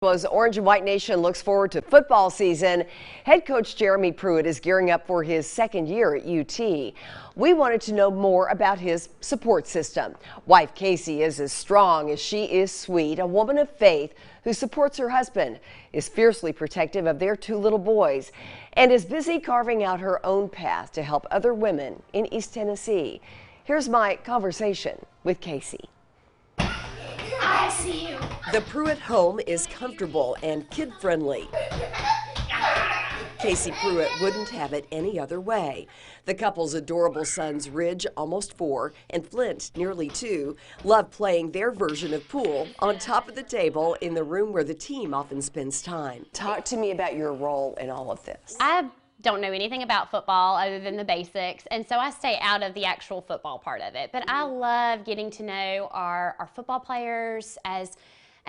Well, as Orange and White Nation looks forward to football season, head coach Casey Pruitt is gearing up for his second year at UT. We wanted to know more about his support system. Wife Casey is as strong as she is sweet, a woman of faith who supports her husband, is fiercely protective of their two little boys, and is busy carving out her own path to help other women in East Tennessee. Here's my conversation with Casey. I see you. The Pruitt home is comfortable and kid-friendly. Casey Pruitt wouldn't have it any other way. The couple's adorable sons, Ridge, almost 4, and Flint, nearly 2, love playing their version of pool on top of the table in the room where the team often spends time. Talk to me about your role in all of this. I don't know anything about football other than the basics, and so I stay out of the actual football part of it. But I love getting to know our football players as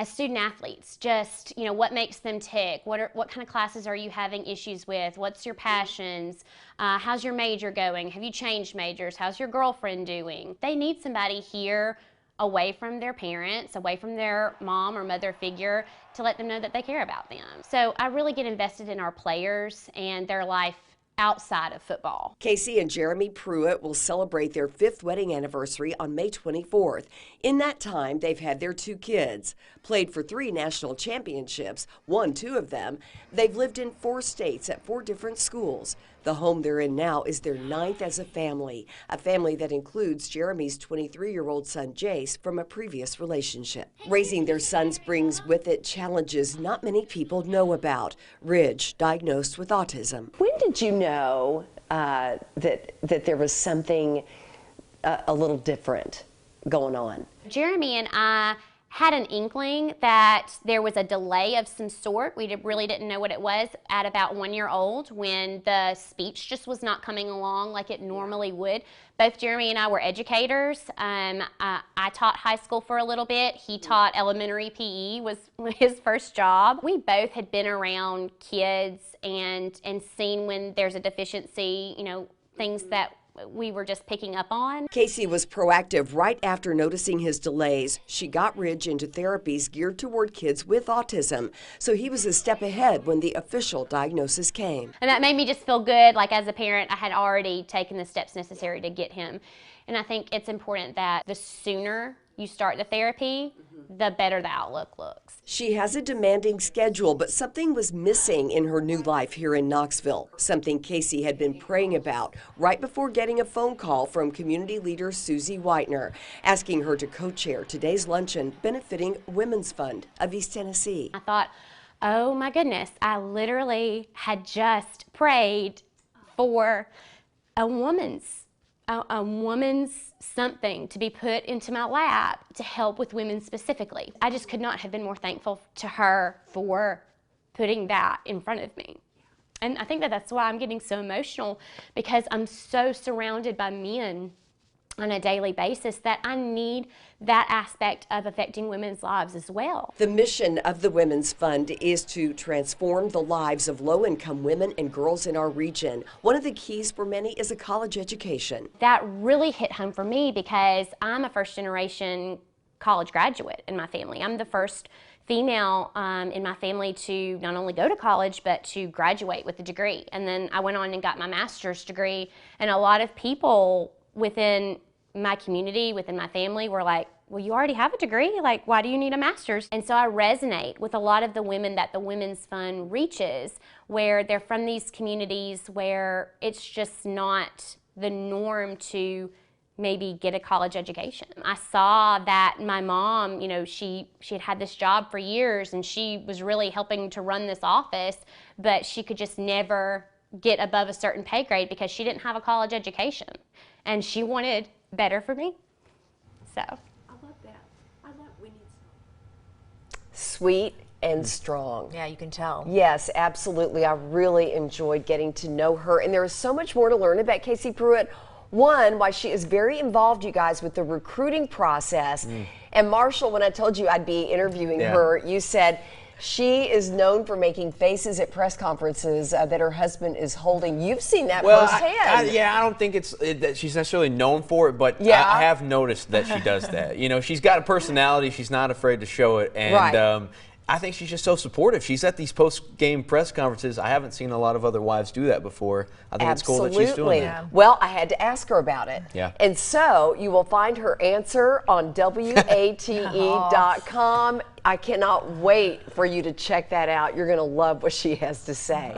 student athletes. Just, you know, what makes them tick? What kind of classes are you having issues with? What's your passions? How's your major going? Have you changed majors? How's your girlfriend doing? They need somebody here away from their parents, away from their mom or mother figure, to let them know that they care about them. So I really get invested in our players and their life outside of football. Casey and Casey Pruitt will celebrate their 5th wedding anniversary on May 24th. In that time, they've had their 2 kids, played for 3 national championships, won 2 of them. They've lived in 4 states at 4 different schools. The home they're in now is their 9th as a family that includes Jeremy's 23-year-old son, Jace, from a previous relationship. Raising their sons brings with it challenges not many people know about. Ridge, diagnosed with autism. When did you know that there was something a little different going on? Jeremy and I had an inkling that there was a delay of some sort. We really didn't know what it was at about 1 year old, when the speech just was not coming along like it normally would. Both Jeremy and I were educators. I taught high school for a little bit. He taught elementary PE, was his first job. We both had been around kids and seen when there's a deficiency, you know, things that we were just picking up on. Casey was proactive right after noticing his delays. She got Ridge into therapies geared toward kids with autism, so he was a step ahead when the official diagnosis came. And that made me just feel good, like as a parent, I had already taken the steps necessary to get him. And I think it's important that the sooner you start the therapy, the better the outlook looks. She has a demanding schedule, but something was missing in her new life here in Knoxville, something Casey had been praying about right before getting a phone call from community leader Susie Whitener, asking her to co-chair today's luncheon benefiting Women's Fund of East Tennessee. I thought, oh my goodness, I literally had just prayed for a woman's something to be put into my lap to help with women specifically. I just could not have been more thankful to her for putting that in front of me. And I think that that's why I'm getting so emotional, because I'm so surrounded by men on a daily basis that I need that aspect of affecting women's lives as well. The mission of the Women's Fund is to transform the lives of low-income women and girls in our region. One of the keys for many is a college education. That really hit home for me because I'm a first-generation college graduate in my family. I'm the first female in my family to not only go to college, but to graduate with a degree. And then I went on and got my master's degree, and a lot of people within my community, within my family, were like, well, you already have a degree, like, why do you need a master's? And so I resonate with a lot of the women that the Women's Fund reaches, where they're from these communities where it's just not the norm to maybe get a college education. I saw that my mom, you know, she had this job for years, and she was really helping to run this office, but she could just never get above a certain pay grade because she didn't have a college education. And she wanted better for me. So I love that. I love we need sweet and strong. Yeah, you can tell. Yes, absolutely. I really enjoyed getting to know her, and there is so much more to learn about Casey Pruitt. One, why she is very involved, you guys, with the recruiting process. And Marshall, when I told you I'd be interviewing her, you said she is known for making faces at press conferences that her husband is holding. You've seen that firsthand. I don't think it's that she's necessarily known for it, but I have noticed that she does that. You know, she's got a personality. She's not afraid to show it. And I think she's just so supportive. She's at these post-game press conferences. I haven't seen a lot of other wives do that before. I think it's cool that she's doing that. Well, I had to ask her about it. Yeah. And so you will find her answer on WATE.com. I cannot wait for you to check that out. You're going to love what she has to say.